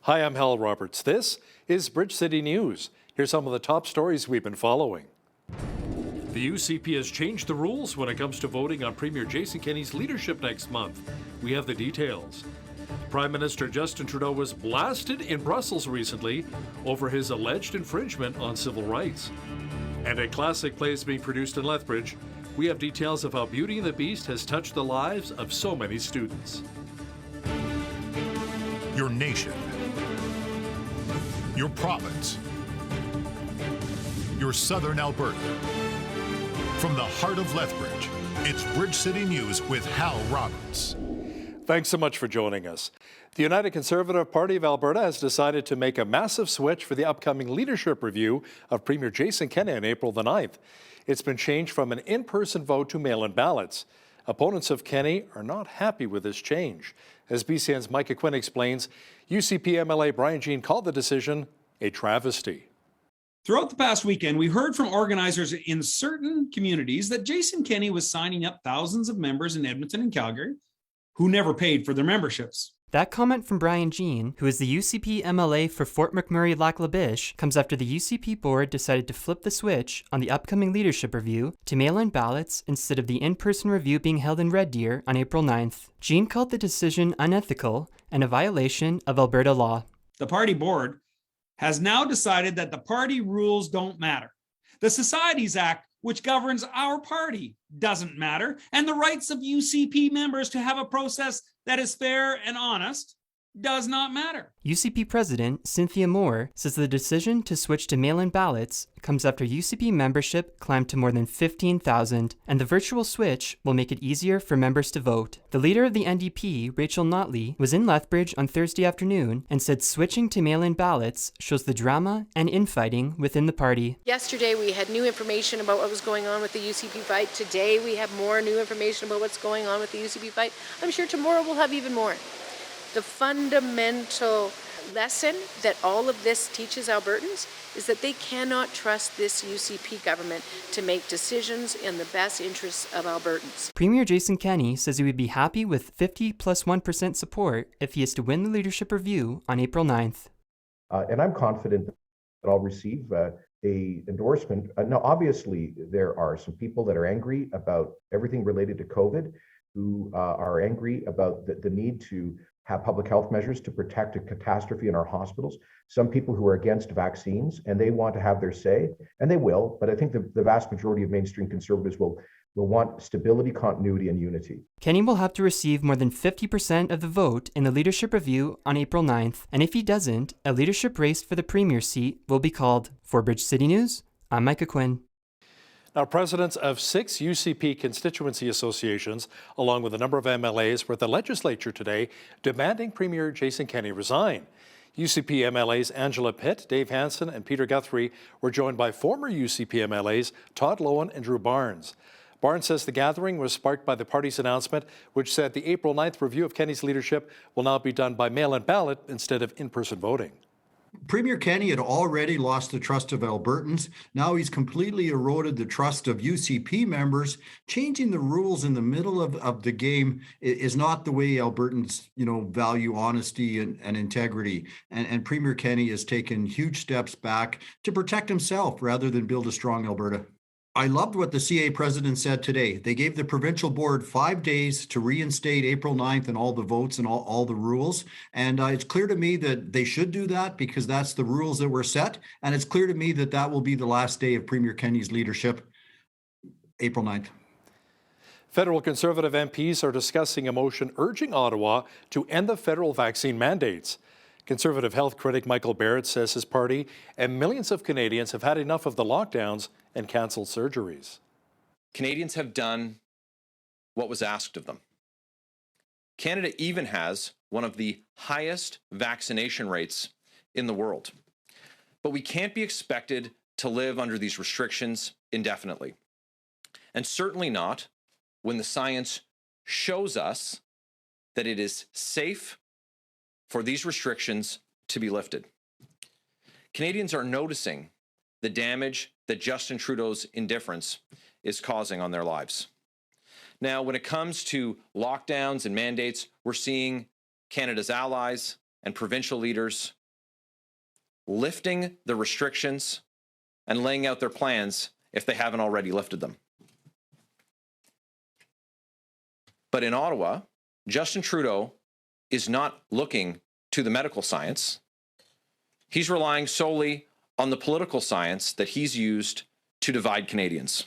Hi, I'm Hal Roberts. This is Bridge City News. Here's some of the top stories we've been following. The UCP has changed the rules when it comes to voting on Premier Jason Kenney's leadership next month. We have the details. Prime Minister Justin Trudeau was blasted in Brussels recently over his alleged infringement on civil rights. And a classic play is being produced in Lethbridge. We have details of how Beauty and the Beast has touched the lives of so many students. Your nation, your province, your southern Alberta. From the heart of Lethbridge, it's Bridge City News with Hal Roberts. Thanks so much for joining us. The United Conservative Party of Alberta has decided to make a massive switch for the upcoming leadership review of Premier Jason Kenney on April the 9th. It's been changed from an in-person vote to mail-in ballots. Opponents of Kenney are not happy with this change. As BCN's Micah Quinn explains, UCP MLA Brian Jean called the decision a travesty. Throughout the past weekend, we heard from organizers in certain communities that Jason Kenney was signing up thousands of members in Edmonton and Calgary who never paid for their memberships. That comment from Brian Jean, who is the UCP MLA for Fort McMurray-Lac-La-Biche, comes after the UCP board decided to flip the switch on the upcoming leadership review to mail-in ballots instead of the in-person review being held in Red Deer on April 9th. Jean called the decision unethical and a violation of Alberta law. The party board has now decided that the party rules don't matter. The Societies Act, which governs our party, doesn't matter, and the rights of UCP members to have a process that is fair and honest does not matter. UCP President Cynthia Moore says the decision to switch to mail-in ballots comes after UCP membership climbed to more than 15,000, and the virtual switch will make it easier for members to vote. The leader of the NDP, Rachel Notley, was in Lethbridge on Thursday afternoon and said switching to mail-in ballots shows the drama and infighting within the party. Yesterday we had new information about what was going on with the UCP fight. Today we have more new information about what's going on with the UCP fight. I'm sure tomorrow we'll have even more. The fundamental lesson that all of this teaches Albertans is that they cannot trust this UCP government to make decisions in the best interests of Albertans. Premier Jason Kenney says he would be happy with 50 plus 1% support if he is to win the leadership review on April 9th. And I'm confident that I'll receive a endorsement. Now, obviously, there are some people that are angry about everything related to COVID, who are angry about the need to have public health measures to protect a catastrophe in our hospitals. Some people who are against vaccines, and they want to have their say, and they will, but I think the vast majority of mainstream Conservatives will want stability, continuity, and unity. Kenney will have to receive more than 50% of the vote in the leadership review on April 9th, and if he doesn't, a leadership race for the premier seat will be called. For Bridge City News, I'm Micah Quinn. Now, presidents of 6 UCP constituency associations, along with a number of MLAs, were at the legislature today demanding Premier Jason Kenney resign. UCP MLAs Angela Pitt, Dave Hansen, and Peter Guthrie were joined by former UCP MLAs Todd Lowen and Drew Barnes. Barnes says the gathering was sparked by the party's announcement, which said the April 9th review of Kenney's leadership will now be done by mail-in ballot instead of in-person voting. Premier Kenney had already lost the trust of Albertans. Now he's completely eroded the trust of UCP members. Changing the rules in the middle of the game is not the way Albertans, value honesty and integrity. And Premier Kenney has taken huge steps back to protect himself rather than build a strong Alberta. I loved what the CA president said today. They gave the provincial board 5 days to reinstate April 9th and all the votes and all the rules. And it's clear to me that they should do that because that's the rules that were set. And it's clear to me that that will be the last day of Premier Kenney's leadership, April 9th. Federal Conservative MPs are discussing a motion urging Ottawa to end the federal vaccine mandates. Conservative health critic Michael Barrett says his party and millions of Canadians have had enough of the lockdowns and cancelled surgeries. Canadians have done what was asked of them. Canada even has one of the highest vaccination rates in the world. But we can't be expected to live under these restrictions indefinitely. And certainly not when the science shows us that it is safe for these restrictions to be lifted. Canadians are noticing the damage that Justin Trudeau's indifference is causing on their lives. Now, when it comes to lockdowns and mandates, we're seeing Canada's allies and provincial leaders lifting the restrictions and laying out their plans if they haven't already lifted them. But in Ottawa, Justin Trudeau is not looking to the medical science. He's relying solely on the political science that he's used to divide Canadians.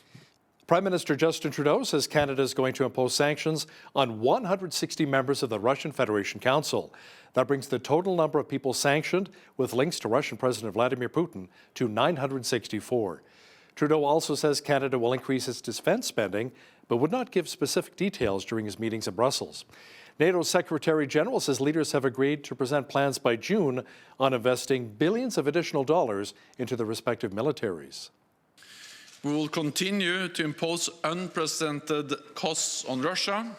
Prime Minister Justin Trudeau says Canada is going to impose sanctions on 160 members of the Russian Federation Council. That brings the total number of people sanctioned with links to Russian President Vladimir Putin to 964. Trudeau also says Canada will increase its defense spending, but would not give specific details during his meetings in Brussels. NATO's Secretary General says leaders have agreed to present plans by June on investing billions of additional dollars into the respective militaries. We will continue to impose unprecedented costs on Russia,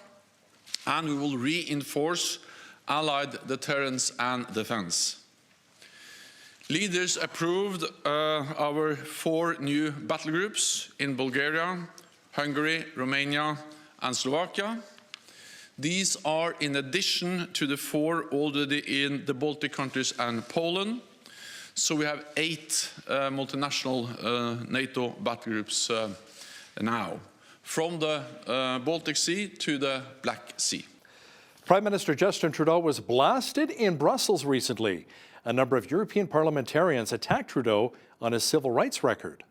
and we will reinforce allied deterrence and defense. Leaders approved our 4 new battle groups in Bulgaria, Hungary, Romania, and Slovakia. These are in addition to the 4 already in the Baltic countries and Poland. So we have 8 multinational NATO battle groups now, from the Baltic Sea to the Black Sea. Prime Minister Justin Trudeau was blasted in Brussels recently. A number of European parliamentarians attacked Trudeau on his civil rights record.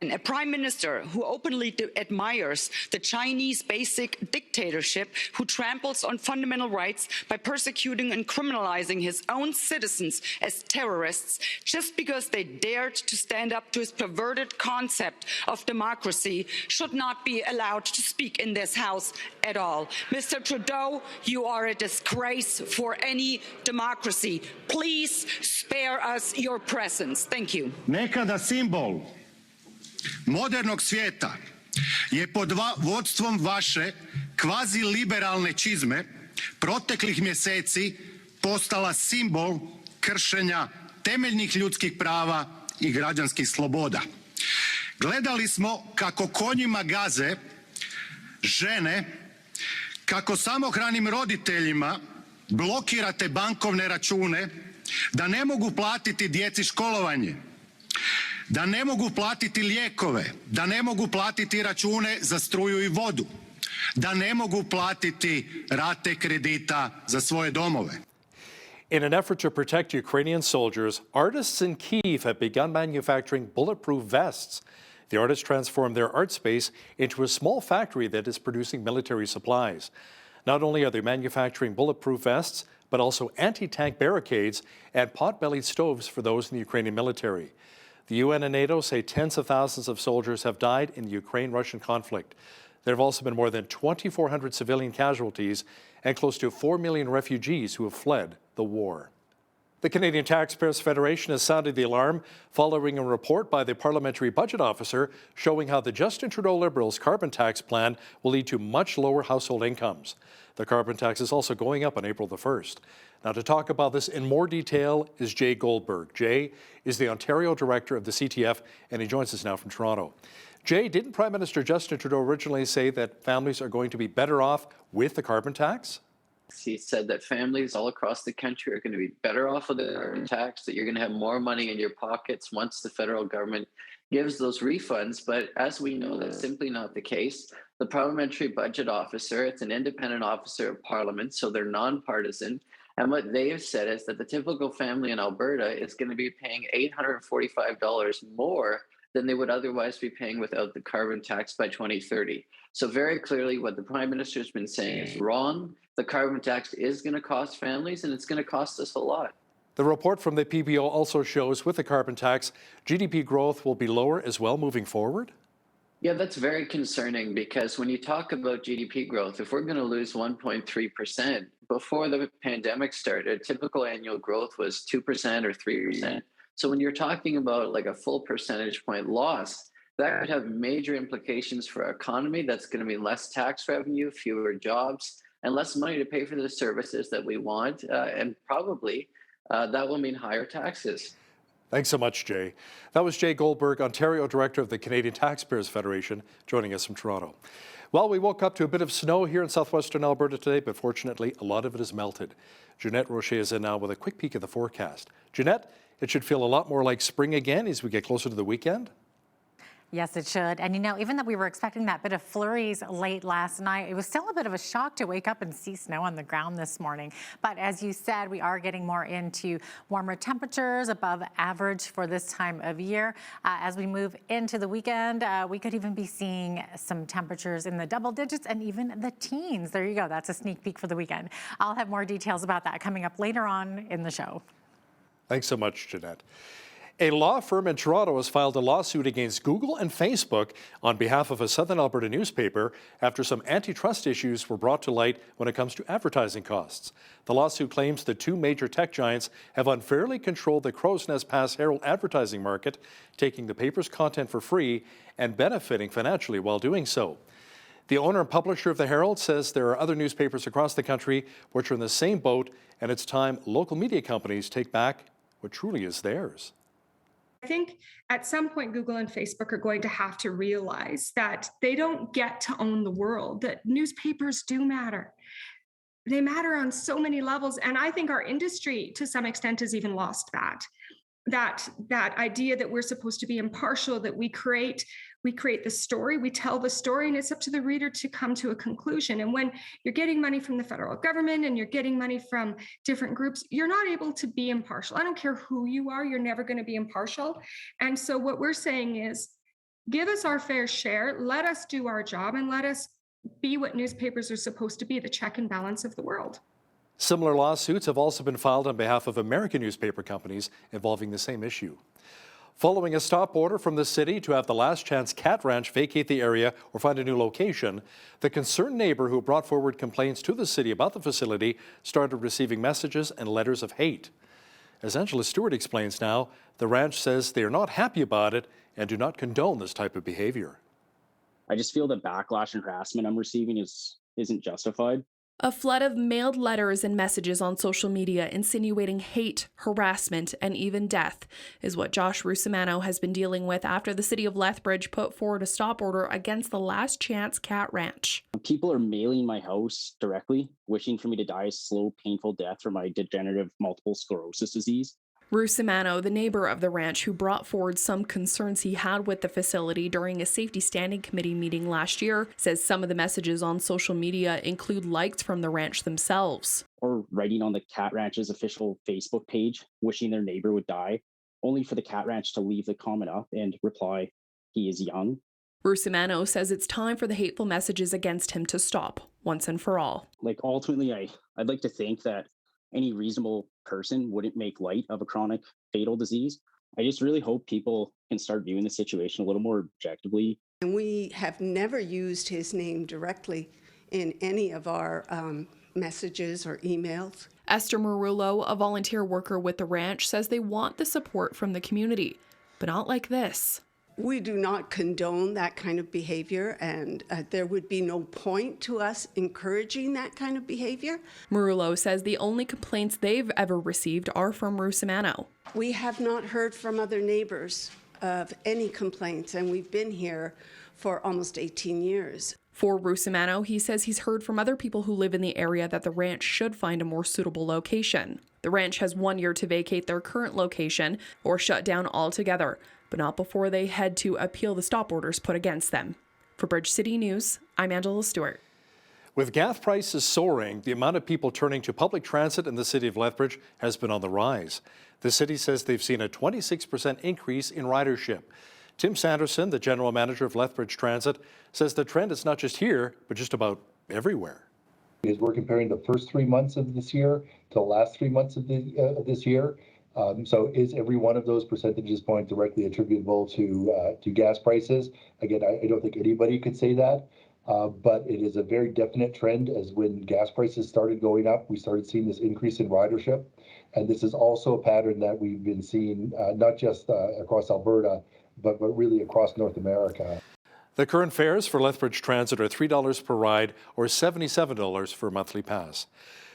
A prime minister who openly admires the Chinese basic dictatorship, who tramples on fundamental rights by persecuting and criminalizing his own citizens as terrorists just because they dared to stand up to his perverted concept of democracy, should not be allowed to speak in this House at all. Mr. Trudeau, you are a disgrace for any democracy. Please spare us your presence. Thank you. Nekada simbol modernog svijeta je pod vodstvom vaše kvazi-liberalne čizme proteklih mjeseci postala simbol kršenja temeljnih ljudskih prava i građanskih sloboda. Gledali smo kako konjima gaze žene, kako samohranim roditeljima blokirate bankovne račune, da ne mogu platiti djeci školovanje, da ne mogu platiti lijekove, da ne mogu platiti račune za struju i vodu, da ne mogu platiti rate kredita za svoje domove. In an effort to protect Ukrainian soldiers, artists in Kyiv have begun manufacturing bulletproof vests. The artists transformed their art space into a small factory that is producing military supplies. Not only are they manufacturing bulletproof vests, but also anti-tank barricades and pot-bellied stoves for those in the Ukrainian military. The UN and NATO say tens of thousands of soldiers have died in the Ukraine-Russian conflict. There have also been more than 2,400 civilian casualties and close to 4 million refugees who have fled the war. The Canadian Taxpayers Federation has sounded the alarm following a report by the Parliamentary Budget Officer showing how the Justin Trudeau Liberals' carbon tax plan will lead to much lower household incomes. The carbon tax is also going up on April the 1st. Now, to talk about this in more detail is Jay Goldberg. Jay is the Ontario Director of the CTF, and he joins us now from Toronto. Jay, didn't Prime Minister Justin Trudeau originally say that families are going to be better off with the carbon tax? He said that families all across the country are going to be better off with the carbon tax, that you're going to have more money in your pockets once the federal government gives those refunds. But as we know, that's simply not the case. The Parliamentary Budget Officer, it's an independent officer of Parliament, so they're nonpartisan. And what they have said is that the typical family in Alberta is going to be paying $845 more than they would otherwise be paying without the carbon tax by 2030. So very clearly what the Prime Minister has been saying is wrong. The carbon tax is going to cost families, and it's going to cost us a lot. The report from the PBO also shows with the carbon tax, GDP growth will be lower as well moving forward? Yeah, that's very concerning, because when you talk about GDP growth, if we're going to lose 1.3%, before the pandemic started, typical annual growth was 2% or 3%. So when you're talking about like a full percentage point loss, that could have major implications for our economy. That's going to be less tax revenue, fewer jobs, and less money to pay for the services that we want. And probably that will mean higher taxes. Thanks so much, Jay. That was Jay Goldberg, Ontario Director of the Canadian Taxpayers Federation, joining us from Toronto. Well, we woke up to a bit of snow here in southwestern Alberta today, but fortunately, a lot of it has melted. Jeanette Rocher is in now with a quick peek at the forecast. Jeanette, it should feel a lot more like spring again as we get closer to the weekend. Yes, it should. And you know, even though we were expecting that bit of flurries late last night, it was still a bit of a shock to wake up and see snow on the ground this morning. But as you said, we are getting more into warmer temperatures, above average for this time of year. As we move into the weekend, we could even be seeing some temperatures in the double digits and even the teens. There you go. That's a sneak peek for the weekend. I'll have more details about that coming up later on in the show. Thanks so much, Jeanette. A law firm in Toronto has filed a lawsuit against Google and Facebook on behalf of a Southern Alberta newspaper after some antitrust issues were brought to light when it comes to advertising costs. The lawsuit claims the two major tech giants have unfairly controlled the Crow's Nest Pass Herald advertising market, taking the paper's content for free and benefiting financially while doing so. The owner and publisher of the Herald says there are other newspapers across the country which are in the same boat, and it's time local media companies take back what truly is theirs. I think at some point, Google and Facebook are going to have to realize that they don't get to own the world, that newspapers do matter. They matter on so many levels. And I think our industry, to some extent, has even lost that idea that we're supposed to be impartial, that we create the story, we tell the story, and it's up to the reader to come to a conclusion. And when you're getting money from the federal government and you're getting money from different groups, you're not able to be impartial. I don't care who you are, you're never going to be impartial. And so what we're saying is, give us our fair share, let us do our job, and let us be what newspapers are supposed to be, the check and balance of the world. Similar lawsuits have also been filed on behalf of American newspaper companies involving the same issue. Following a stop order from the city to have the Last Chance Cat Ranch vacate the area or find a new location, the concerned neighbor who brought forward complaints to the city about the facility started receiving messages and letters of hate. As Angela Stewart explains now, the ranch says they are not happy about it and do not condone this type of behavior. I just feel the backlash and harassment I'm receiving isn't justified. A flood of mailed letters and messages on social media insinuating hate, harassment, and even death is what Josh Rusimano has been dealing with after the city of Lethbridge put forward a stop order against the Last Chance Cat Ranch. People are mailing my house directly, wishing for me to die a slow, painful death from my degenerative multiple sclerosis disease. Rusimano, the neighbor of the ranch who brought forward some concerns he had with the facility during a safety standing committee meeting last year, says some of the messages on social media include likes from the ranch themselves. Or writing on the Cat Ranch's official Facebook page, wishing their neighbor would die, only for the Cat Ranch to leave the comment up and reply, "He is young." Rusimano says it's time for the hateful messages against him to stop, once and for all. Ultimately, I'd like to think that any reasonable person wouldn't make light of a chronic fatal disease. I just really hope people can start viewing the situation a little more objectively. And we have never used his name directly in any of our messages or emails. Esther Marullo, a volunteer worker with the ranch, says they want the support from the community, but not like this. We do not condone that kind of behavior, and there would be no point to us encouraging that kind of behavior. Marullo says the only complaints they've ever received are from Rusimano. We have not heard from other neighbors of any complaints, and we've been here for almost 18 years. For Rusimano, he says he's heard from other people who live in the area that the ranch should find a more suitable location. The ranch has 1 year to vacate their current location or shut down altogether, but not before they head to appeal the stop orders put against them. For Bridge City News, I'm Angela Stewart. With gas prices soaring, the amount of people turning to public transit in the city of Lethbridge has been on the rise. The city says they've seen a 26% increase in ridership. Tim Sanderson, the general manager of Lethbridge Transit, says the trend is not just here, but just about everywhere. As we're comparing the first 3 months of this year to the last 3 months of this year, so is every one of those percentages point directly attributable to gas prices? Again, I don't think anybody could say that, but it is a very definite trend. As when gas prices started going up, we started seeing this increase in ridership. And this is also a pattern that we've been seeing not just across Alberta, but really across North America. The current fares for Lethbridge Transit are $3 per ride or $77 for a monthly pass.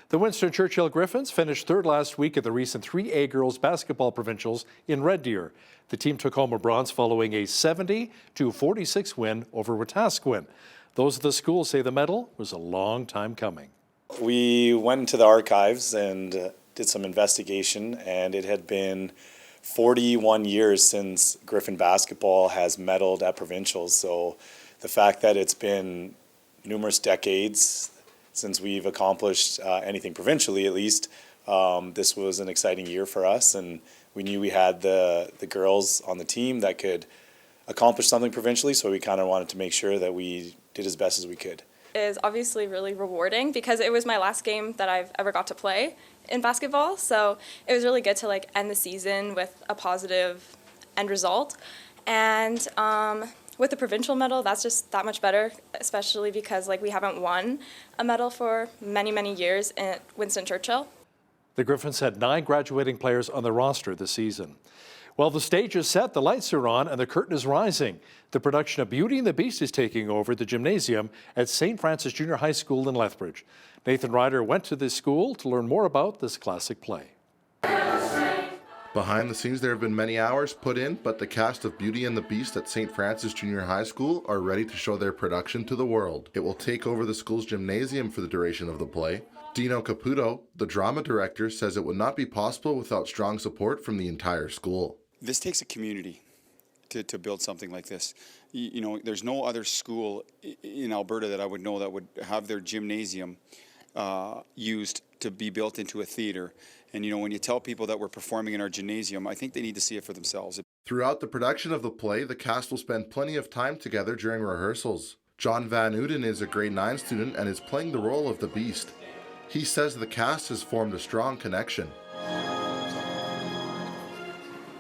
The Winston Churchill Griffins finished third last week at the recent 3A Girls Basketball Provincials in Red Deer. The team took home a bronze following a 70-46 win over Wetaskiwin. Those at the school say the medal was a long time coming. We went into the archives and did some investigation, and it had been 41 years since Griffin basketball has medaled at provincials. So the fact that it's been numerous decades since we've accomplished anything provincially, at least, this was an exciting year for us, and we knew we had the girls on the team that could accomplish something provincially, so we kind of wanted to make sure that we did as best as we could. Is obviously really rewarding because it was my last game that I've ever got to play in basketball, so it was really good to like end the season with a positive end result. And with the provincial medal, that's just that much better, especially because like we haven't won a medal for many years at Winston Churchill. The Griffins had 9 graduating players on the roster this season. Well, the stage is set, the lights are on, and the curtain is rising. The production of Beauty and the Beast is taking over the gymnasium at St. Francis Junior High School in Lethbridge. Nathan Ryder went to this school to learn more about this classic play. Behind the scenes, there have been many hours put in, but the cast of Beauty and the Beast at St. Francis Junior High School are ready to show their production to the world. It will take over the school's gymnasium for the duration of the play. Dino Caputo, the drama director, says it would not be possible without strong support from the entire school. This takes a community to build something like this. You know, there's no other school in Alberta that I would know that would have their gymnasium used to be built into a theater. And, you know, when you tell people that we're performing in our gymnasium, I think they need to see it for themselves. Throughout the production of the play, the cast will spend plenty of time together during rehearsals. John Van Uden is a grade 9 student and is playing the role of the Beast. He says the cast has formed a strong connection.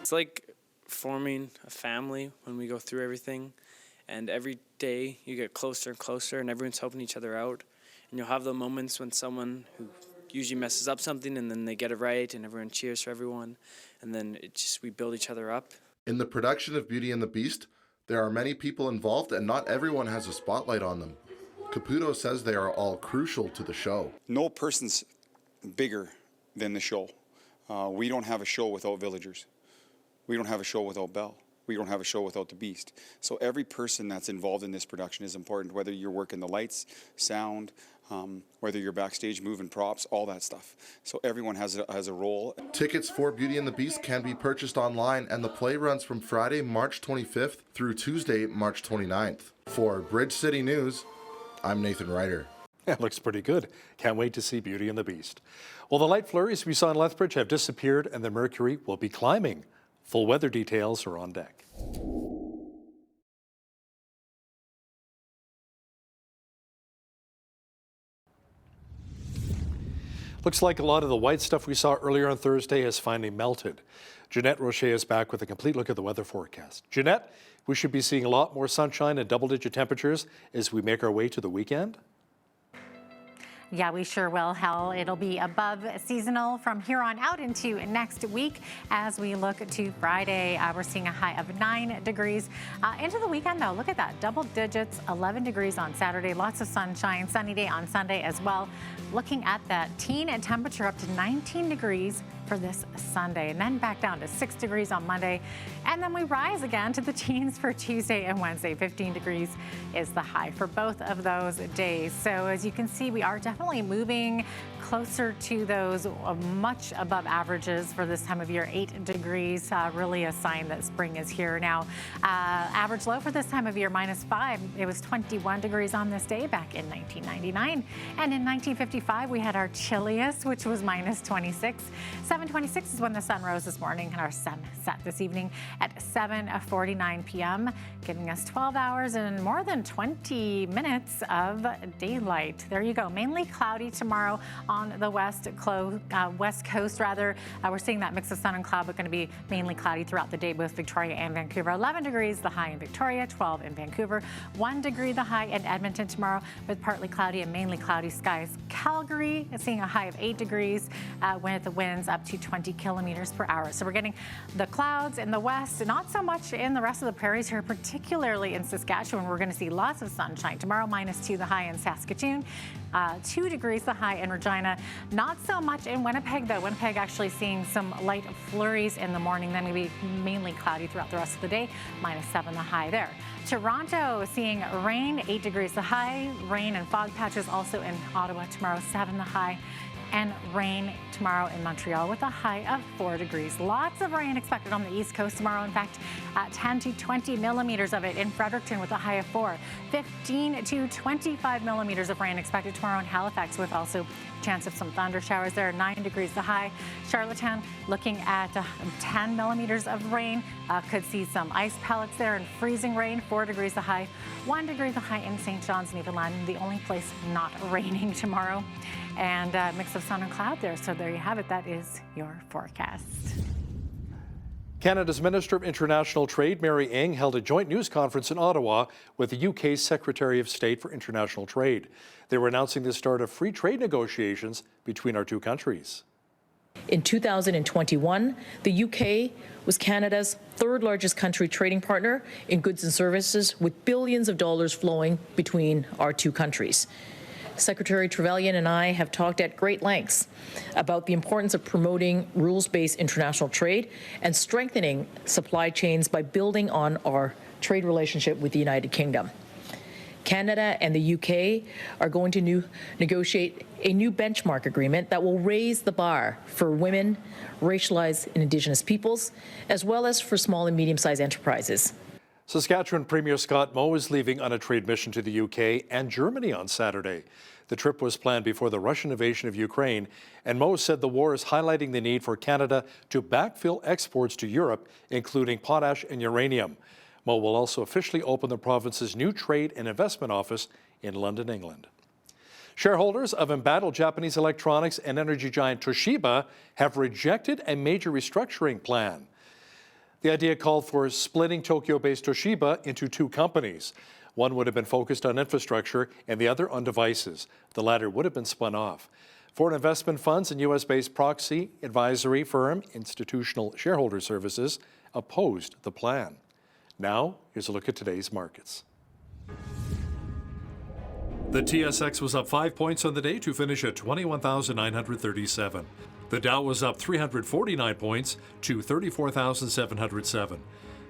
It's like forming a family when we go through everything, and every day you get closer and closer and everyone's helping each other out, and you'll have the moments when someone who usually messes up something and then they get it right and everyone cheers for everyone, and then we build each other up. In the production of Beauty and the Beast, there are many people involved and not everyone has a spotlight on them. Caputo says they are all crucial to the show. No person's bigger than the show. We don't have a show without villagers. We don't have a show without Belle. We don't have a show without the Beast. So every person that's involved in this production is important, whether you're working the lights, sound, whether you're backstage moving props, all that stuff. So everyone has a role. Tickets for Beauty and the Beast can be purchased online, and the play runs from Friday, March 25th through Tuesday, March 29th. For Bridge City News, I'm Nathan Ryder. It looks pretty good. Can't wait to see Beauty and the Beast. Well, the light flurries we saw in Lethbridge have disappeared and the mercury will be climbing. Full weather details are on deck. Looks like a lot of the white stuff we saw earlier on Thursday has finally melted. Jeanette Rocher is back with a complete look at the weather forecast. Jeanette, we should be seeing a lot more sunshine and double-digit temperatures as we make our way to the weekend? Yeah, we sure will, Hal. It'll be above seasonal from here on out into next week. As we look to Friday, we're seeing a high of 9 degrees. Into the weekend, though, look at that. Double digits, 11 degrees on Saturday. Lots of sunshine, sunny day on Sunday as well. Looking at that teen temperature up to 19 degrees for this Sunday, and then back down to 6 degrees on Monday. And then we rise again to the teens for Tuesday and Wednesday. 15 degrees is the high for both of those days. So as you can see, we are definitely moving closer to those much above averages for this time of year. 8 degrees, really a sign that spring is here now. Average low for this time of year, -5. It was 21 degrees on this day back in 1999. And in 1955, we had our chilliest, which was -26. 7:26 is when the sun rose this morning, and our sun set this evening at 7:49 p.m., giving us 12 hours and more than 20 minutes of daylight. There you go. Mainly cloudy tomorrow on the west coast. We're seeing that mix of sun and cloud, but going to be mainly cloudy throughout the day, both Victoria and Vancouver. 11 degrees the high in Victoria, 12 in Vancouver, 1 degree the high in Edmonton tomorrow, with partly cloudy and mainly cloudy skies. Calgary is seeing a high of 8 degrees with the winds up to 20 kilometers per hour. So we're getting the clouds in the west, not so much in the rest of the prairies here, particularly in Saskatchewan. We're going to see lots of sunshine tomorrow. -2 the high in Saskatoon, 2 degrees the high in Regina. Regina. Not so much in Winnipeg, though. Winnipeg actually seeing some light flurries in the morning, then maybe mainly cloudy throughout the rest of the day. -7 the high there. Toronto seeing rain, 8 degrees the high. Rain and fog patches also in Ottawa tomorrow, 7 the high. And rain tomorrow in Montreal with a high of 4 degrees. Lots of rain expected on the East Coast tomorrow. In fact, 10 to 20 millimeters of it in Fredericton with a high of 4. 15 to 25 millimeters of rain expected tomorrow in Halifax with also chance of some thunder showers there. 9 degrees the high. Charlottetown looking at 10 millimeters of rain. Could see some ice pellets there and freezing rain. 4 degrees the high. 1 degree the high in St. John's, Newfoundland. The only place not raining tomorrow. And a mix of sun and cloud there. So there you have it. That is your forecast. Canada's Minister of International Trade, Mary Ng, held a joint news conference in Ottawa with the UK's Secretary of State for International Trade. They were announcing the start of free trade negotiations between our two countries. In 2021, the UK was Canada's third largest country trading partner in goods and services, with billions of dollars flowing between our two countries. Secretary Trevelyan and I have talked at great lengths about the importance of promoting rules-based international trade and strengthening supply chains by building on our trade relationship with the United Kingdom. Canada and the UK are going to negotiate a new benchmark agreement that will raise the bar for women, racialized and Indigenous peoples, as well as for small and medium-sized enterprises. Saskatchewan Premier Scott Moe is leaving on a trade mission to the UK and Germany on Saturday. The trip was planned before the Russian invasion of Ukraine, and Moe said the war is highlighting the need for Canada to backfill exports to Europe, including potash and uranium. Moe will also officially open the province's new trade and investment office in London, England. Shareholders of embattled Japanese electronics and energy giant Toshiba have rejected a major restructuring plan. The idea called for splitting Tokyo-based Toshiba into two companies. One would have been focused on infrastructure and the other on devices. The latter would have been spun off. Foreign investment funds and U.S.-based proxy advisory firm Institutional Shareholder Services opposed the plan. Now, here's a look at today's markets. The TSX was up 5 points on the day to finish at 21,937. The Dow was up 349 points to 34,707.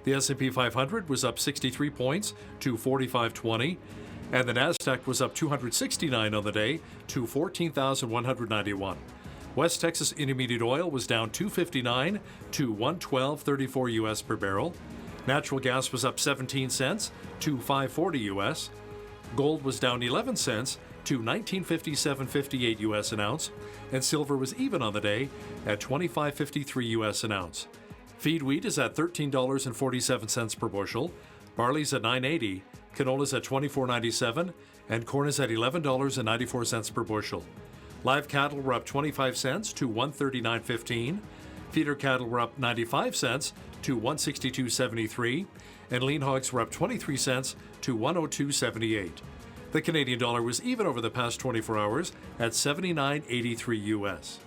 The S&P 500 was up 63 points to 4520, and the Nasdaq was up 269 on the day to 14,191. West Texas Intermediate Oil was down 259 to 112.34 US per barrel. Natural gas was up 17 cents to 540 US. Gold was down 11 cents to 1957.58 US an ounce, and silver was even on the day at 25.53 US an ounce. Feed wheat is at $13.47 per bushel, barley's at $9.80, canola's at $24.97, and corn is at $11.94 per bushel. Live cattle were up 25 cents to $139.15, feeder cattle were up 95 cents to $162.73, and lean hogs were up 23 cents to $102.78. The Canadian dollar was even over the past 24 hours at 79.83 US.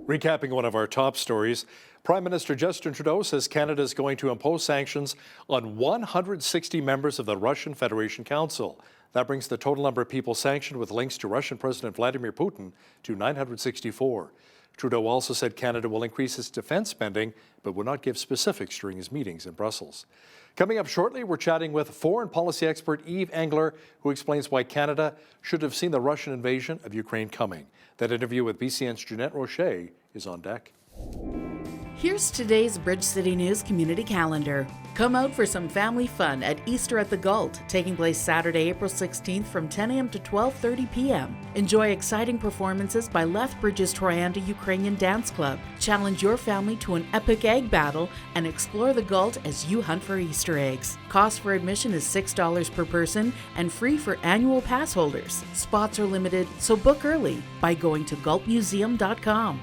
Recapping one of our top stories, Prime Minister Justin Trudeau says Canada is going to impose sanctions on 160 members of the Russian Federation Council. That brings the total number of people sanctioned with links to Russian President Vladimir Putin to 964. Trudeau also said Canada will increase its defense spending, but will not give specifics during his meetings in Brussels. Coming up shortly, we're chatting with foreign policy expert Yves Engler, who explains why Canada should have seen the Russian invasion of Ukraine coming. That interview with BCN's Jeanette Rocher is on deck. Here's today's Bridge City News community calendar. Come out for some family fun at Easter at the Galt, taking place Saturday, April 16th from 10 a.m. to 12:30 p.m. Enjoy exciting performances by Lethbridge's Troyanda Ukrainian Dance Club. Challenge your family to an epic egg battle and explore the Galt as you hunt for Easter eggs. Cost for admission is $6 per person and free for annual pass holders. Spots are limited, so book early by going to galtmuseum.com.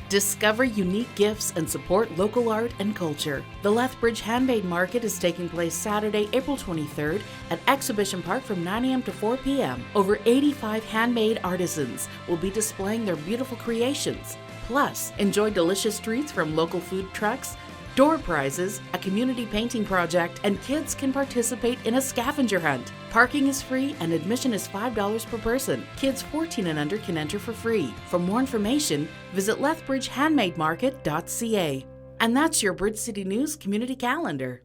Discover unique gifts and support local art and culture. The Lethbridge Handmade Market is taking place Saturday, April 23rd at Exhibition Park from 9 a.m. to 4 p.m. Over 85 handmade artisans will be displaying their beautiful creations. Plus, enjoy delicious treats from local food trucks, door prizes, a community painting project, and kids can participate in a scavenger hunt. Parking is free and admission is $5 per person. Kids 14 and under can enter for free. For more information, visit lethbridgehandmademarket.ca. And that's your Bridge City News Community Calendar.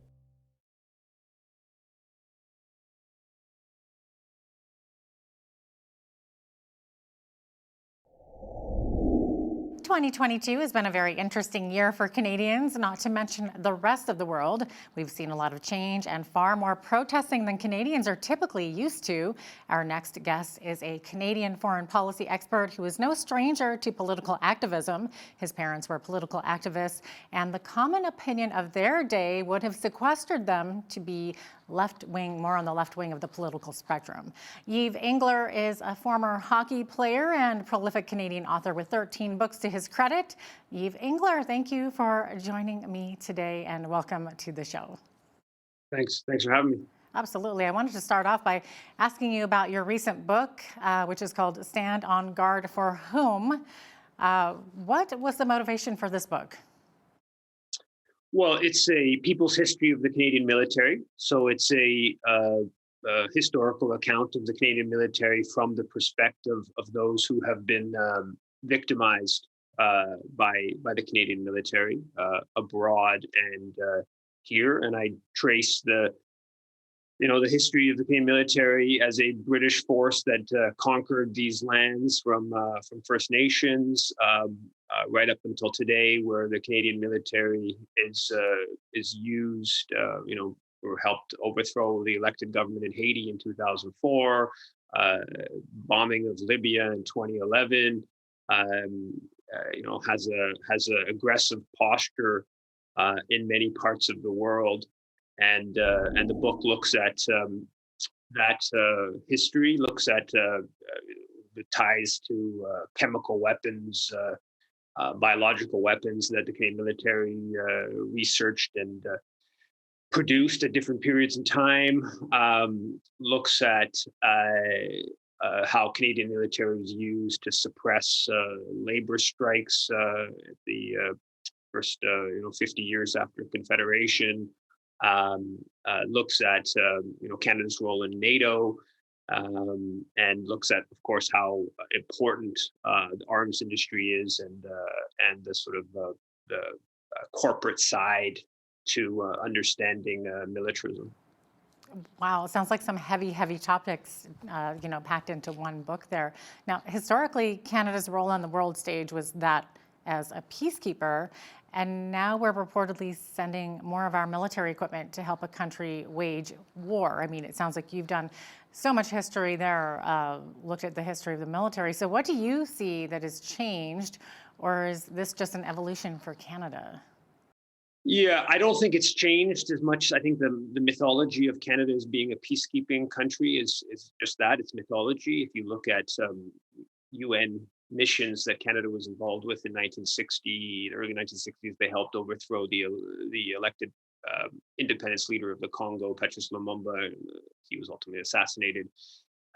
2022 has been a very interesting year for Canadians, not to mention the rest of the world. We've seen a lot of change and far more protesting than Canadians are typically used to. Our next guest is a Canadian foreign policy expert who is no stranger to political activism. His parents were political activists, and the common opinion of their day would have sequestered them to be left-wing, more on the left wing of the political spectrum. Yves Engler is a former hockey player and prolific Canadian author with 13 books to his credit. Yves Engler, thank you for joining me today and welcome to the show. Thanks for having me. Absolutely. I wanted to start off by asking you about your recent book, which is called Stand on Guard for Whom. What was the motivation for this book? Well, it's a people's history of the Canadian military. So it's a historical account of the Canadian military from the perspective of those who have been victimized by the Canadian military abroad and here. And I trace the history of the Canadian military as a British force that conquered these lands from First Nations right up until today, where the Canadian military is used, or helped overthrow the elected government in Haiti in 2004, bombing of Libya in 2011. Has a aggressive posture in many parts of the world. And the book looks at that history, looks at the ties to chemical weapons, biological weapons that the Canadian military researched and produced at different periods in time, looks at how Canadian military was used to suppress labor strikes the first 50 years after Confederation. Looks at Canada's role in NATO, and looks at, of course, how important the arms industry is, and the sort of the corporate side to understanding militarism. Wow, it sounds like some heavy topics, packed into one book there. Now, historically, Canada's role on the world stage was that as a peacekeeper, and now we're reportedly sending more of our military equipment to help a country wage war. I mean, it sounds like you've done so much history there, looked at the history of the military. So what do you see that has changed, or is this just an evolution for Canada? Yeah, I don't think it's changed as much. I think the mythology of Canada as being a peacekeeping country is just that, it's mythology. If you look at UN missions that Canada was involved with in the early 1960s, they helped overthrow the elected independence leader of the Congo, Patrice Lumumba. He was ultimately assassinated.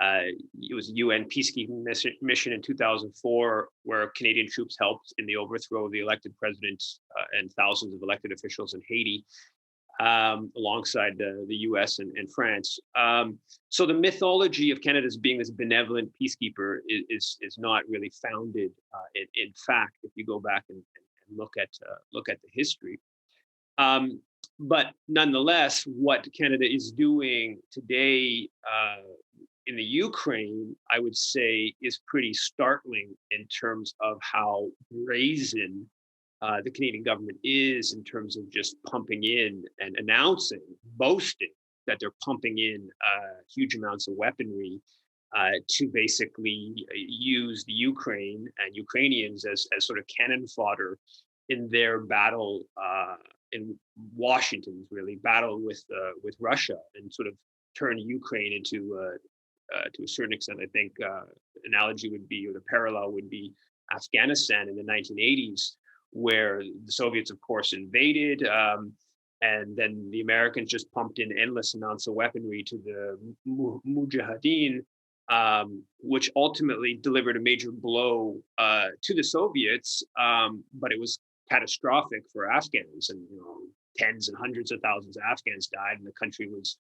It was a UN peacekeeping mission in 2004, where Canadian troops helped in the overthrow of the elected president and thousands of elected officials in Haiti, alongside the US and France. So the mythology of Canada as being this benevolent peacekeeper is not really founded in fact, if you go back and look at the history. But nonetheless, what Canada is doing today in the Ukraine, I would say, is pretty startling in terms of how brazen the Canadian government is in terms of just pumping in and announcing, boasting that they're pumping in huge amounts of weaponry to basically use the Ukraine and Ukrainians as sort of cannon fodder in their battle in Washington's really battle with Russia, and sort of turn Ukraine into to a certain extent, I think, analogy would be, or the parallel would be, Afghanistan in the 1980s, where the Soviets, of course, invaded, and then the Americans just pumped in endless amounts of weaponry to the Mujahideen, which ultimately delivered a major blow to the Soviets, but it was catastrophic for Afghans, and tens and hundreds of thousands of Afghans died, and the country was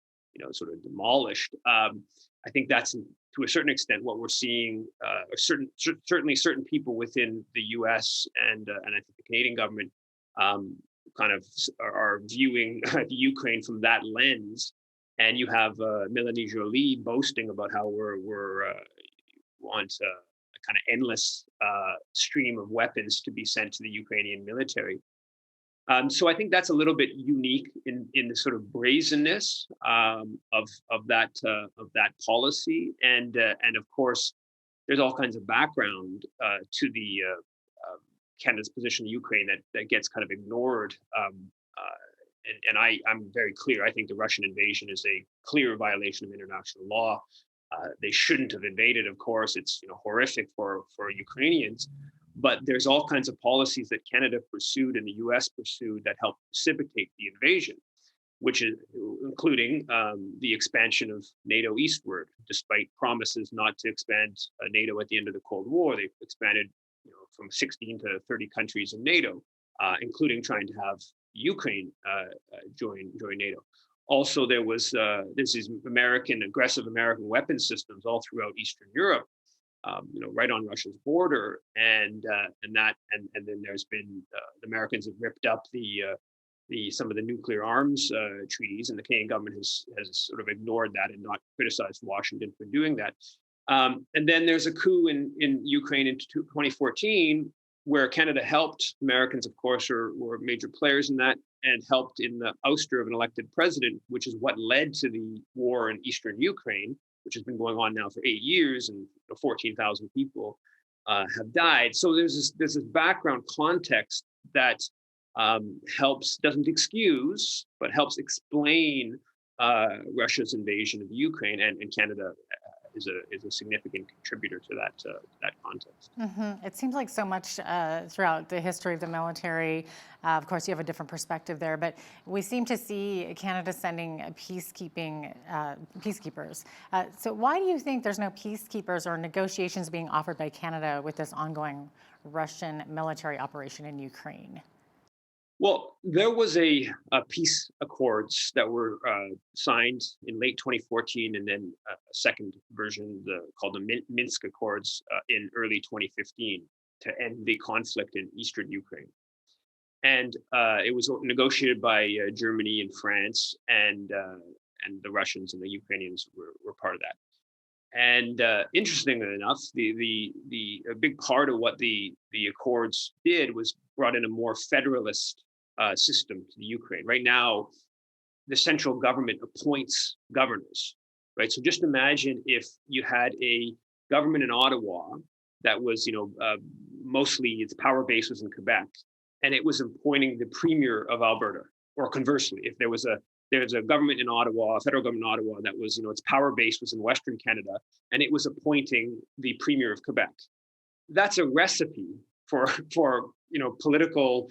sort of demolished. I think that's to a certain extent what we're seeing. Certainly certain people within the U.S. and I think the Canadian government kind of are viewing the Ukraine from that lens. And you have Melanie Joly boasting about how we're want a kind of endless stream of weapons to be sent to the Ukrainian military. So I think that's a little bit unique in the sort of brazenness of that policy, and of course, there's all kinds of background to the Canada's position in Ukraine that gets kind of ignored. And I'm very clear. I think the Russian invasion is a clear violation of international law. They shouldn't have invaded. Of course, it's horrific for Ukrainians. But there's all kinds of policies that Canada pursued and the U.S. pursued that helped precipitate the invasion, which is including the expansion of NATO eastward. Despite promises not to expand NATO at the end of the Cold War, they expanded from 16 to 30 countries in NATO, including trying to have Ukraine join NATO. Also, there's these aggressive American weapon systems all throughout Eastern Europe. Right on Russia's border, and then there's been the Americans have ripped up some of the nuclear arms treaties, and the Canadian government has sort of ignored that and not criticized Washington for doing that. And then there's a coup in Ukraine in 2014, where Canada helped. Americans, of course, were major players in that, and helped in the ouster of an elected president, which is what led to the war in eastern Ukraine, which has been going on now for 8 years, and 14,000 people have died. So there's this background context that doesn't excuse, but helps explain Russia's invasion of Ukraine, and Canada is a significant contributor to that context. It seems like so much throughout the history of the military. Of course, you have a different perspective there, but we seem to see Canada sending peacekeepers. So why do you think there's no peacekeepers or negotiations being offered by Canada with this ongoing Russian military operation in Ukraine? Well, there was a peace accords that were signed in late 2014, and then a second version called the Minsk Accords in early 2015 to end the conflict in eastern Ukraine. And it was negotiated by Germany and France, and the Russians and the Ukrainians were part of that. And interestingly enough, a big part of what the accords did was brought in a more federalist system to the Ukraine. Right now, the central government appoints governors, right? So just imagine if you had a government in Ottawa that was, mostly its power base was in Quebec, and it was appointing the premier of Alberta, or conversely, if there's a government in Ottawa, a federal government in Ottawa that was, its power base was in Western Canada, and it was appointing the premier of Quebec. That's a recipe for political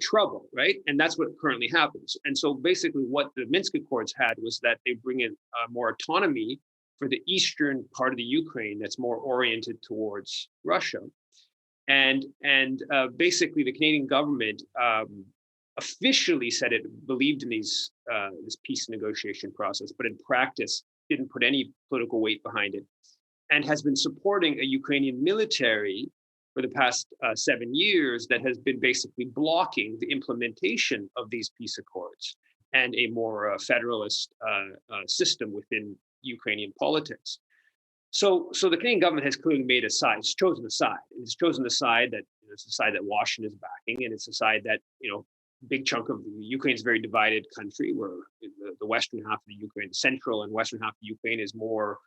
trouble, right? And that's what currently happens. And so basically what the Minsk Accords had was that they bring in more autonomy for the eastern part of the Ukraine that's more oriented towards Russia. And basically the Canadian government officially said it believed in this peace negotiation process, but in practice didn't put any political weight behind it, and has been supporting a Ukrainian military for the past 7 years that has been basically blocking the implementation of these peace accords and a more federalist system within Ukrainian politics. So the Canadian government has clearly made a side. It's chosen a side. It's chosen a side that it's a side that Washington is backing, and it's a side that big chunk of Ukraine is a very divided country, where the western half of the Ukraine, the central and western half of Ukraine, is more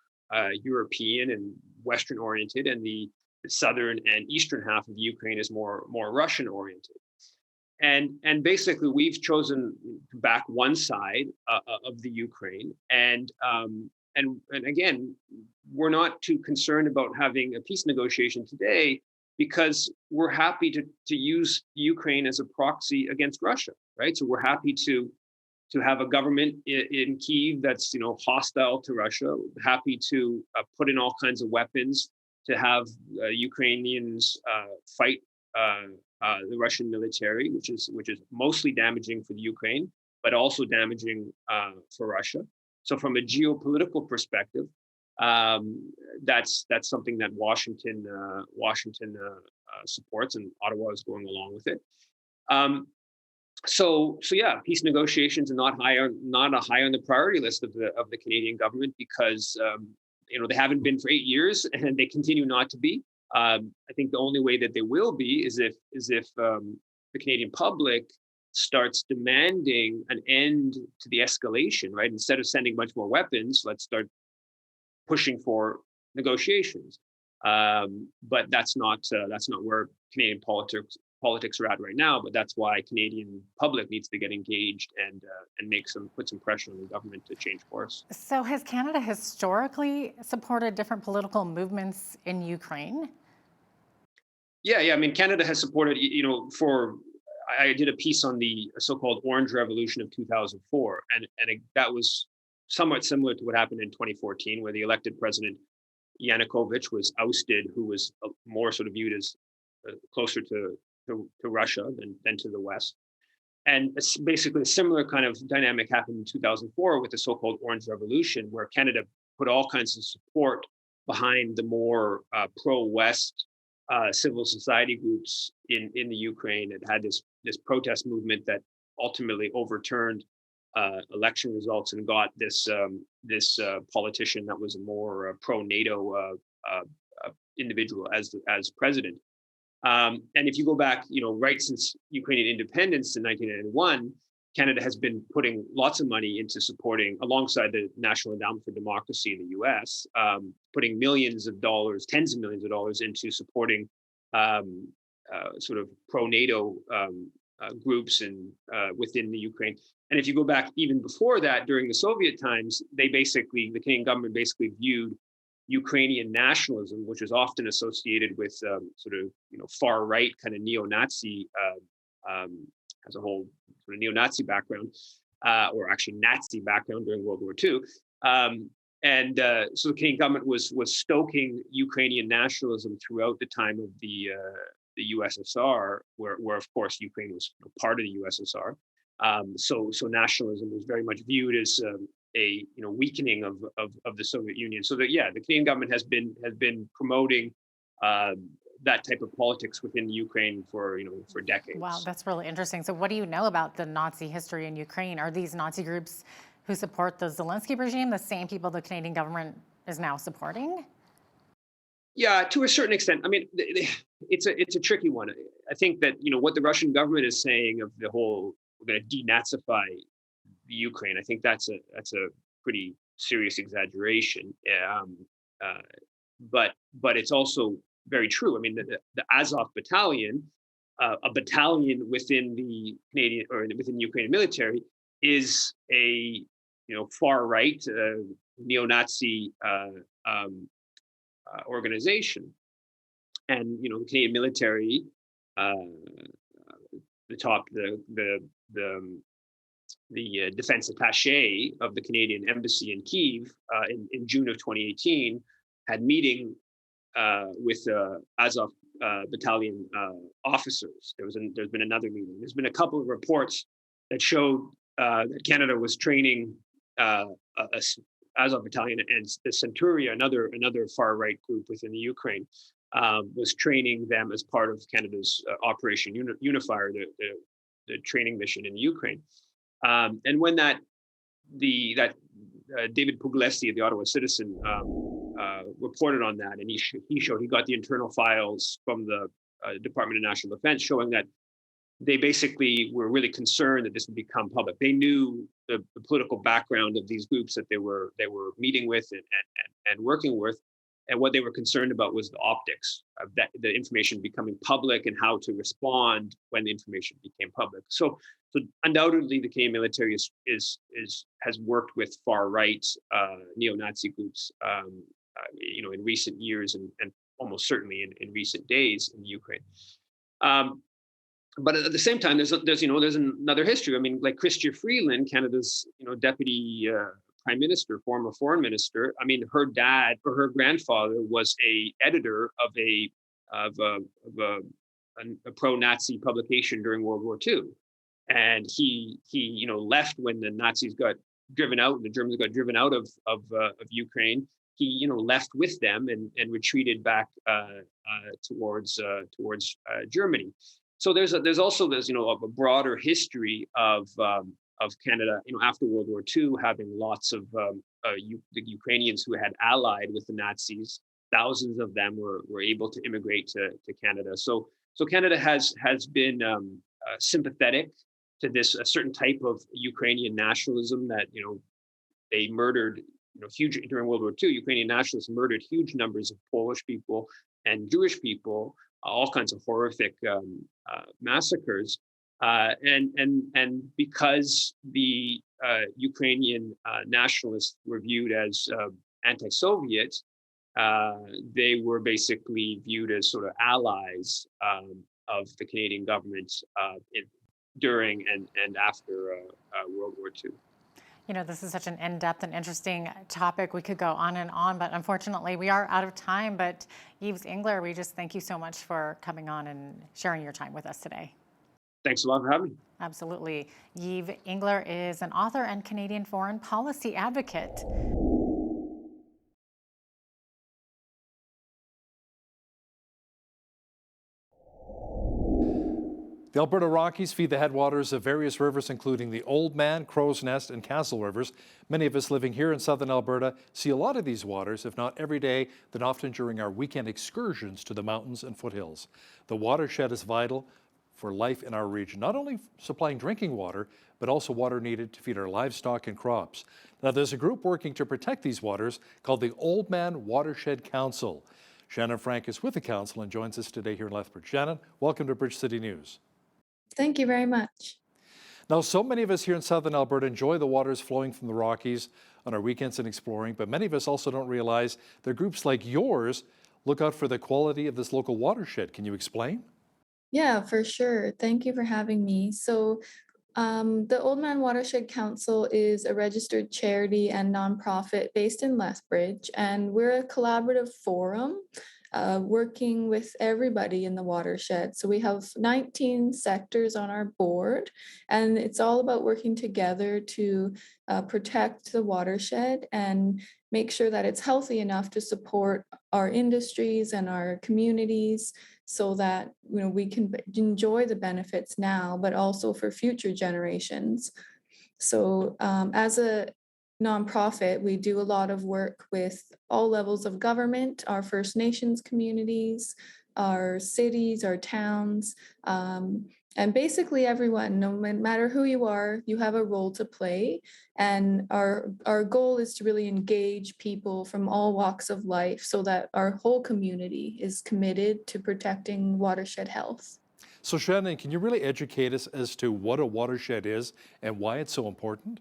European and Western oriented, and the southern and eastern half of Ukraine is more Russian oriented. And basically we've chosen to back one side of the Ukraine, and again, we're not too concerned about having a peace negotiation today, because we're happy to use Ukraine as a proxy against Russia, right? So we're happy to have a government in Kyiv that's hostile to Russia, happy to put in all kinds of weapons, to have Ukrainians fight the Russian military, which is mostly damaging for the Ukraine, but also damaging for Russia. So from a geopolitical perspective, that's something that Washington supports, and Ottawa is going along with it. So yeah, peace negotiations are not high on the priority list of the Canadian government because they haven't been for 8 years and they continue not to be. I think the only way that they will be is if the Canadian public starts demanding an end to the escalation, right? Instead of sending much more weapons, let's start pushing for negotiations. But that's not where Canadian politics are at right now. But that's why Canadian public needs to get engaged and put some pressure on the government to change course. So has Canada historically supported different political movements in Ukraine? Yeah. I mean, Canada has supported, I did a piece on the so-called Orange Revolution of 2004, and that was somewhat similar to what happened in 2014, where the elected president Yanukovych was ousted, who was more sort of viewed as closer to Russia than to the West. And it's basically a similar kind of dynamic happened in 2004 with the so-called Orange Revolution, where Canada put all kinds of support behind the more pro-West civil society groups in the Ukraine. It had this protest movement that ultimately overturned election results and got this politician that was a more pro-NATO individual as president. And if you go back, right since Ukrainian independence in 1991, Canada has been putting lots of money into supporting, alongside the National Endowment for Democracy in the U.S., putting millions of dollars, tens of millions of dollars into supporting sort of pro-NATO groups and within the Ukraine. And if you go back even before that, during the Soviet times, the Canadian government basically viewed Ukrainian nationalism, which is often associated with sort of far right kind of neo-Nazi, has a whole sort of neo-Nazi background, or actually Nazi background during World War II. So the Canadian government was stoking Ukrainian nationalism throughout the time of the USSR, where of course Ukraine was part of the USSR. So nationalism was very much viewed as a weakening of the Soviet Union. So that the Canadian government has been promoting that type of politics within Ukraine for decades. Wow, that's really interesting. So what do you know about the Nazi history in Ukraine? Are these Nazi groups who support the Zelensky regime the same people the Canadian government is now supporting? Yeah, to a certain extent. I mean, it's a tricky one. I think that what the Russian government is saying of the whole, we're going to denazify the Ukraine, I think that's a pretty serious exaggeration. But it's also very true. I mean, the Azov battalion, a battalion within the Canadian or within the Ukrainian military, is a far right neo-Nazi organization, and the Canadian military, the defense attaché of the Canadian embassy in Kyiv in June of 2018 had meeting with Azov battalion officers. There's been another meeting. There's been a couple of reports that showed that Canada was training Azov battalion, and the Centuria, another far right group within the Ukraine, was training them as part of Canada's Operation Unifier, the training mission in Ukraine. And when David Puglisi, the Ottawa Citizen, reported on that, and he got the internal files from the Department of National Defense showing that they basically were really concerned that this would become public. They knew the political background of these groups that they were meeting with and working with, and what they were concerned about was the optics of that, the information becoming public, and how to respond when the information became public. So undoubtedly, the Canadian military has worked with far right neo-Nazi groups, in recent years and almost certainly in recent days in Ukraine. But at the same time, there's another history. I mean, like Chrystia Freeland, Canada's deputy prime minister, former foreign minister. I mean, her dad or her grandfather was a editor of a pro-Nazi publication during World War II, and he left when the Nazis got driven out and the Germans got driven out of Ukraine. He left with them and retreated back towards Germany. So there's also this a broader history of Canada after World War II having lots of the Ukrainians who had allied with the Nazis. Thousands of them were able to immigrate to Canada. So Canada has been sympathetic to this a certain type of Ukrainian nationalism that they murdered huge during World War II. Ukrainian nationalists murdered huge numbers of Polish people and Jewish people, all kinds of horrific massacres. And because the Ukrainian nationalists were viewed as anti-Soviet, they were basically viewed as sort of allies of the Canadian government during and after World War II. This is such an in-depth and interesting topic. We could go on, but unfortunately we are out of time. But Yves Engler, we just thank you so much for coming on and sharing your time with us today. Thanks a lot for having me. Absolutely. Yves Engler is an author and Canadian foreign policy advocate. The Alberta Rockies feed the headwaters of various rivers, including the Old Man, Crow's Nest, and Castle rivers. Many of us living here in southern Alberta see a lot of these waters, if not every day, then often during our weekend excursions to the mountains and foothills. The watershed is vital for life in our region, not only supplying drinking water, but also water needed to feed our livestock and crops. Now, there's a group working to protect these waters called the Old Man Watershed Council. Shannon Frank is with the council and joins us today here in Lethbridge. Shannon, welcome to Bridge City News. Thank you very much. Now, so many of us here in southern Alberta enjoy the waters flowing from the Rockies on our weekends and exploring, but many of us also don't realize that groups like yours look out for the quality of this local watershed. Can you explain? Yeah, for sure. Thank you for having me. So the Old Man Watershed Council is a registered charity and nonprofit based in Lethbridge, and we're a collaborative forum working with everybody in the watershed. So we have 19 sectors on our board, and it's all about working together to protect the watershed and make sure that it's healthy enough to support our industries and our communities so that we can enjoy the benefits now, but also for future generations. So as a nonprofit, we do a lot of work with all levels of government, our First Nations communities, our cities, our towns, and basically everyone. No matter who you are, you have a role to play. And our goal is to really engage people from all walks of life so that our whole community is committed to protecting watershed health. So Shannon, can you really educate us as to what a watershed is and why it's so important?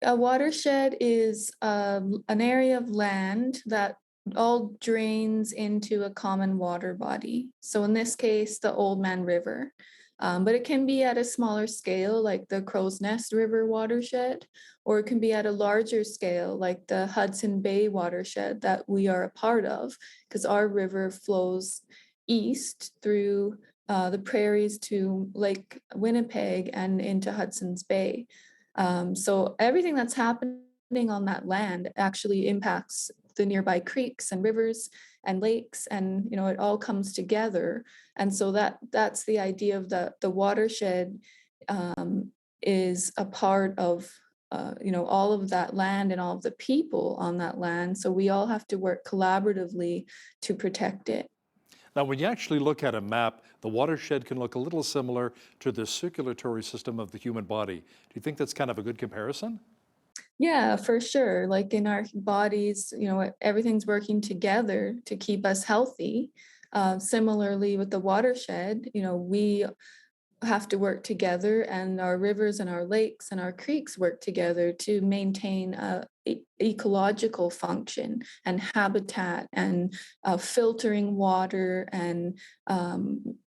A watershed is an area of land that all drains into a common water body. So in this case, the Old Man River. But it can be at a smaller scale, like the Crow's Nest River watershed, or it can be at a larger scale, like the Hudson Bay watershed that we are a part of, because our river flows east through the prairies to Lake Winnipeg and into Hudson's Bay. So everything that's happening on that land actually impacts the nearby creeks and rivers and lakes, and it all comes together. And so that's the idea of the watershed is a part of all of that land and all of the people on that land. So we all have to work collaboratively to protect it. Now, when you actually look at a map, the watershed can look a little similar to the circulatory system of the human body. Do you think that's kind of a good comparison? Yeah, for sure. Like in our bodies, everything's working together to keep us healthy. Similarly with the watershed, we have to work together, and our rivers and our lakes and our creeks work together to maintain ecological function and habitat and filtering water and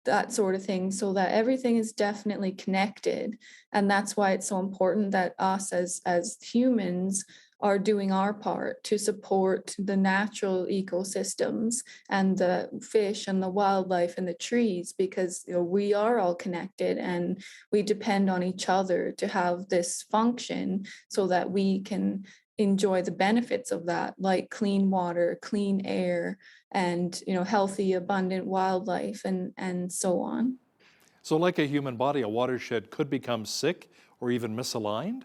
that sort of thing, so that everything is definitely connected. And that's why it's so important that us as humans are doing our part to support the natural ecosystems and the fish and the wildlife and the trees, because we are all connected and we depend on each other to have this function so that we can enjoy the benefits of that, like clean water, clean air, and healthy, abundant wildlife, and so on. So like a human body, a watershed could become sick or even misaligned?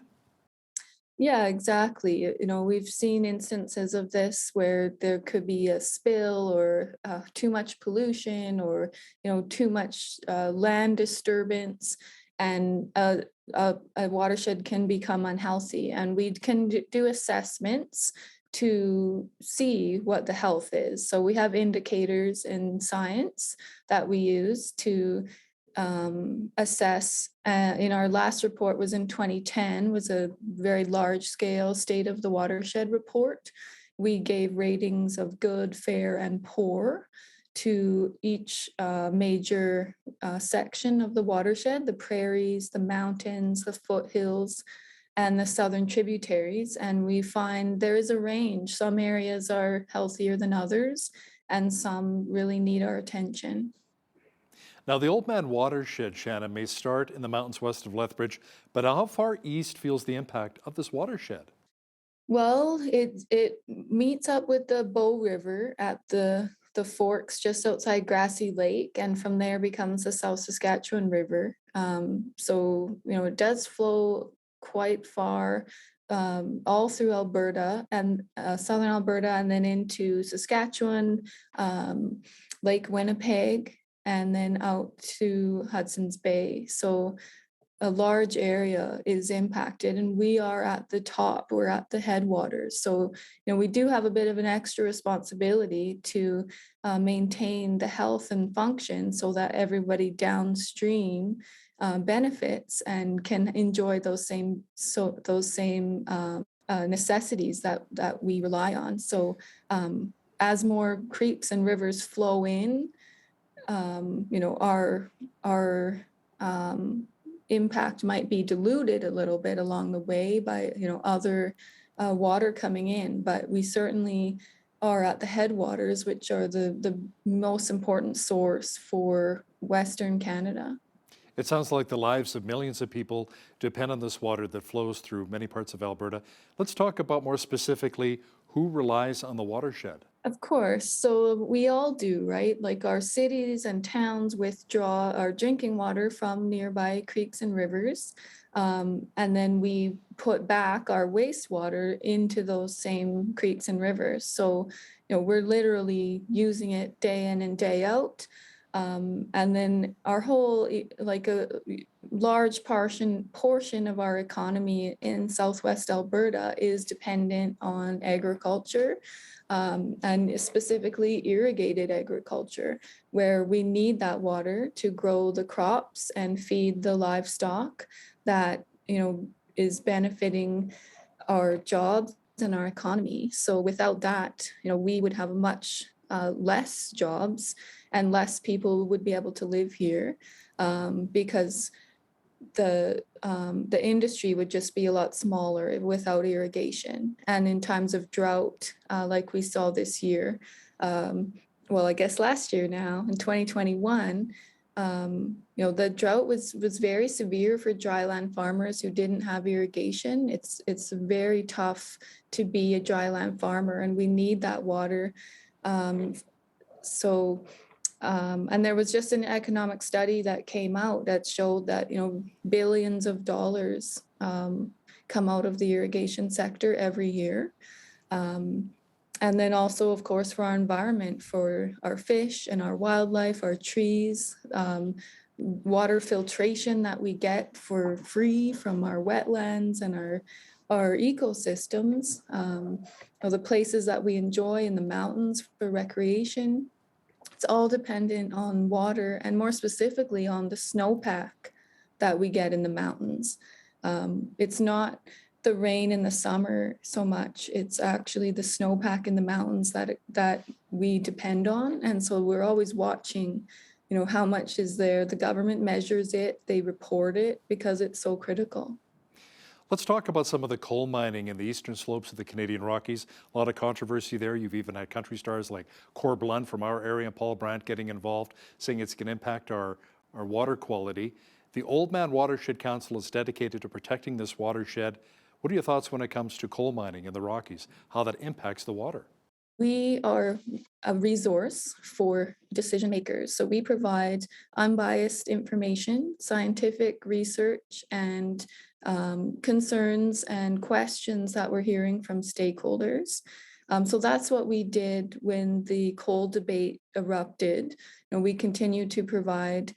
Yeah, exactly. We've seen instances of this where there could be a spill or too much pollution or, too much land disturbance, and a watershed can become unhealthy. And we can do assessments to see what the health is. So we have indicators in science that we use to assess. In our last report was in 2010, was a very large scale state of the watershed report. We gave ratings of good, fair, and poor to each major section of the watershed: the prairies, the mountains, the foothills, and the southern tributaries. And we find there is a range. Some areas are healthier than others, and some really need our attention. Now, the Old Man Watershed, Shannon, may start in the mountains west of Lethbridge, but how far east feels the impact of this watershed? Well, it meets up with the Bow River at the forks just outside Grassy Lake, and from there becomes the South Saskatchewan River. So, it does flow quite far, all through Alberta and southern Alberta, and then into Saskatchewan, Lake Winnipeg, and then out to Hudson's Bay. So a large area is impacted, and we are at the top, we're at the headwaters. So, we do have a bit of an extra responsibility to maintain the health and function so that everybody downstream benefits and can enjoy those same necessities that we rely on. So as more creeks and rivers flow in, our impact might be diluted a little bit along the way by other water coming in, but we certainly are at the headwaters, which are the most important source for Western Canada. It sounds like the lives of millions of people depend on this water that flows through many parts of Alberta. Let's talk about more specifically who relies on the watershed. Of course. So we all do, right? Like our cities and towns withdraw our drinking water from nearby creeks and rivers. And then we put back our wastewater into those same creeks and rivers. So, we're literally using it day in and day out. And then our whole, like a large portion of our economy in Southwest Alberta is dependent on agriculture, and specifically irrigated agriculture, where we need that water to grow the crops and feed the livestock that, is benefiting our jobs and our economy. So without that, we would have much less jobs and less people would be able to live here, because the industry would just be a lot smaller without irrigation. And in times of drought, like we saw this year, I guess last year now in 2021, the drought was very severe for dryland farmers who didn't have irrigation. It's very tough to be a dryland farmer, and we need that water. And there was just an economic study that came out that showed that, billions of dollars come out of the irrigation sector every year. And then also, of course, for our environment, for our fish and our wildlife, our trees, water filtration that we get for free from our wetlands and our ecosystems, the places that we enjoy in the mountains for recreation. It's all dependent on water, and more specifically on the snowpack that we get in the mountains. It's not the rain in the summer so much, it's actually the snowpack in the mountains that we depend on. And so we're always watching, how much is there. The government measures it, they report it because it's so critical. Let's talk about some of the coal mining in the eastern slopes of the Canadian Rockies. A lot of controversy there. You've even had country stars like Cor Blunt from our area and Paul Brandt getting involved, saying it's going to impact our water quality. The Old Man Watershed Council is dedicated to protecting this watershed. What are your thoughts when it comes to coal mining in the Rockies, how that impacts the water? We are a resource for decision makers. So we provide unbiased information, scientific research, and concerns and questions that we're hearing from stakeholders. So that's what we did when the coal debate erupted. And we continue to provide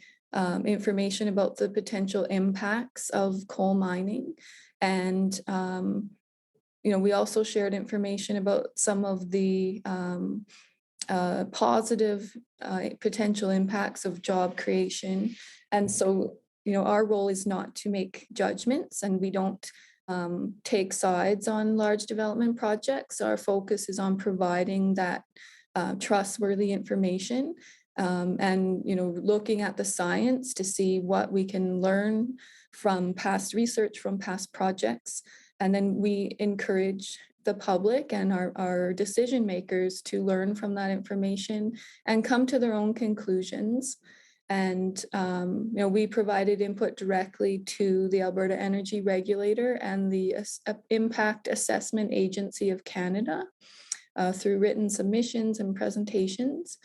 information about the potential impacts of coal mining. And we also shared information about some of the positive potential impacts of job creation. And so, our role is not to make judgments, and we don't take sides on large development projects. Our focus is on providing that trustworthy information and, looking at the science to see what we can learn from past research, from past projects. And then we encourage the public and our decision makers to learn from that information and come to their own conclusions. And we provided input directly to the Alberta Energy Regulator and the Impact Assessment Agency of Canada through written submissions and presentations.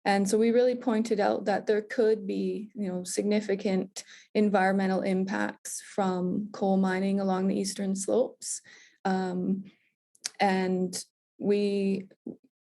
And so we really pointed out that there could be, significant environmental impacts from coal mining along the eastern slopes. And we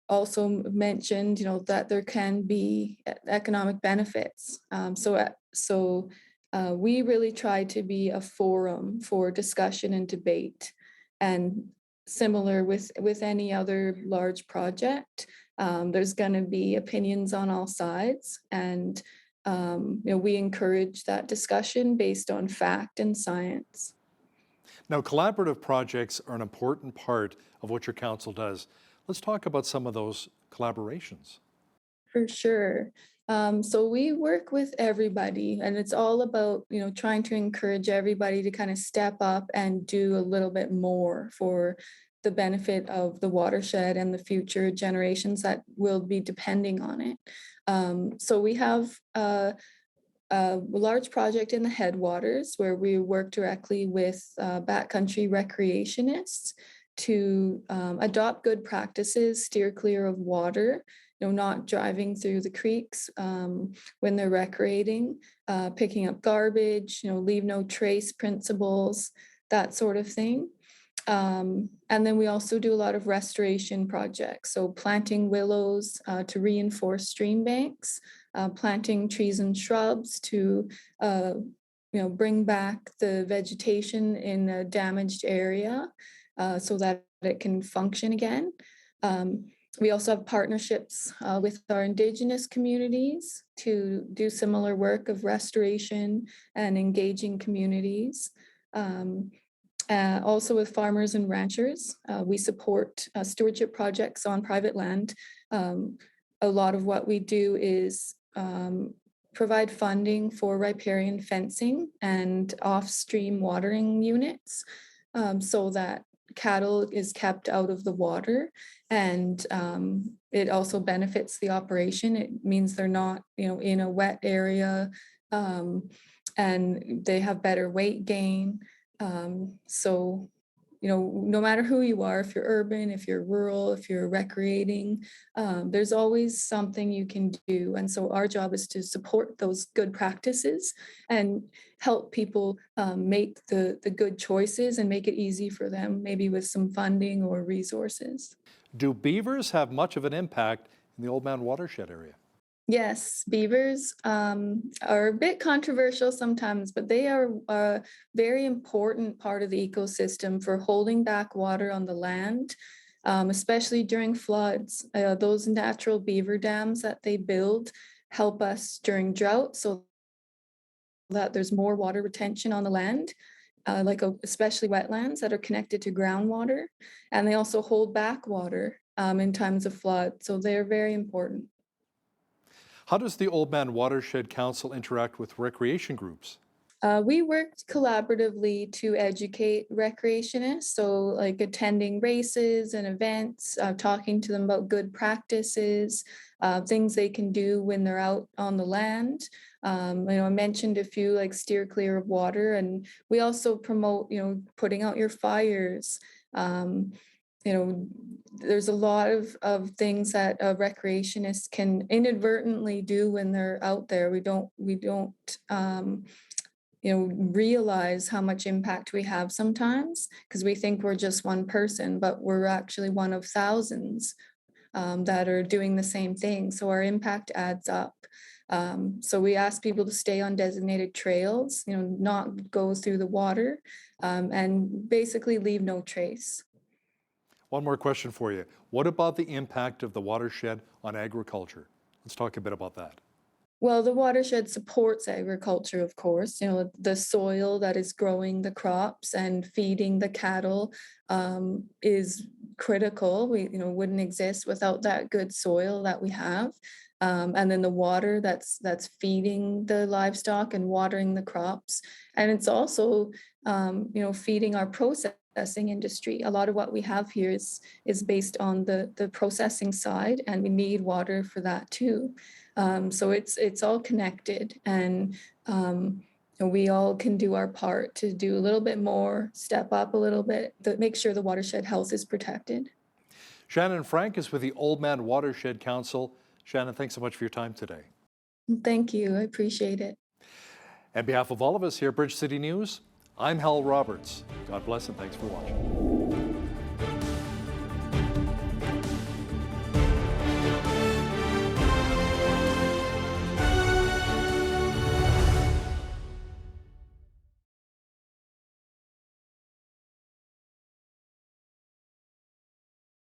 also mentioned, that there can be economic benefits. So we really try to be a forum for discussion and debate. And similar with any other large project, there's going to be opinions on all sides, and we encourage that discussion based on fact and science. Now, collaborative projects are an important part of what your council does. Let's talk about some of those collaborations. For sure. So we work with everybody, and it's all about, trying to encourage everybody to kind of step up and do a little bit more for the benefit of the watershed and the future generations that will be depending on it. So we have a large project in the headwaters where we work directly with backcountry recreationists to adopt good practices, steer clear of water, not driving through the creeks when they're recreating, picking up garbage, leave no trace principles, that sort of thing. And then we also do a lot of restoration projects. So planting willows to reinforce stream banks, planting trees and shrubs to, bring back the vegetation in a damaged area so that it can function again. We also have partnerships with our Indigenous communities to do similar work of restoration and engaging communities. Also with farmers and ranchers, we support stewardship projects on private land. A lot of what we do is provide funding for riparian fencing and off-stream watering units so that cattle is kept out of the water, and it also benefits the operation. It means they're not, in a wet area, and they have better weight gain. So, no matter who you are, if you're urban, if you're rural, if you're recreating, there's always something you can do. And so our job is to support those good practices and help people make the good choices and make it easy for them, maybe with some funding or resources. Do beavers have much of an impact in the Old Man Watershed area? Yes, beavers are a bit controversial sometimes, but they are a very important part of the ecosystem for holding back water on the land, especially during floods. Those natural beaver dams that they build help us during drought so that there's more water retention on the land, especially wetlands that are connected to groundwater. And they also hold back water in times of flood, so they're very important. How does the Old Man Watershed Council interact with recreation groups? We worked collaboratively to educate recreationists, so like attending races and events, talking to them about good practices, things they can do when they're out on the land. I mentioned a few like steer clear of water, and we also promote, putting out your fires. There's a lot of things that recreationists can inadvertently do when they're out there. We don't realize how much impact we have sometimes because we think we're just one person, but we're actually one of thousands that are doing the same thing. So our impact adds up. So we ask people to stay on designated trails, not go through the water, and basically leave no trace. One more question for you. What about the impact of the watershed on agriculture? Let's talk a bit about that. Well, the watershed supports agriculture, of course. The soil that is growing the crops and feeding the cattle is critical. We, wouldn't exist without that good soil that we have. And then the water that's feeding the livestock and watering the crops. And it's also, feeding our processing industry. A lot of what we have here is based on the processing side, and we need water for that too. So it's all connected, and we all can do our part to do a little bit more, step up a little bit, to make sure the watershed health is protected. Shannon Frank is with the Old Man Watershed Council. Shannon, thanks so much for your time today. Thank you. I appreciate it. On behalf of all of us here at Bridge City News, I'm Hal Roberts. God bless and thanks for watching.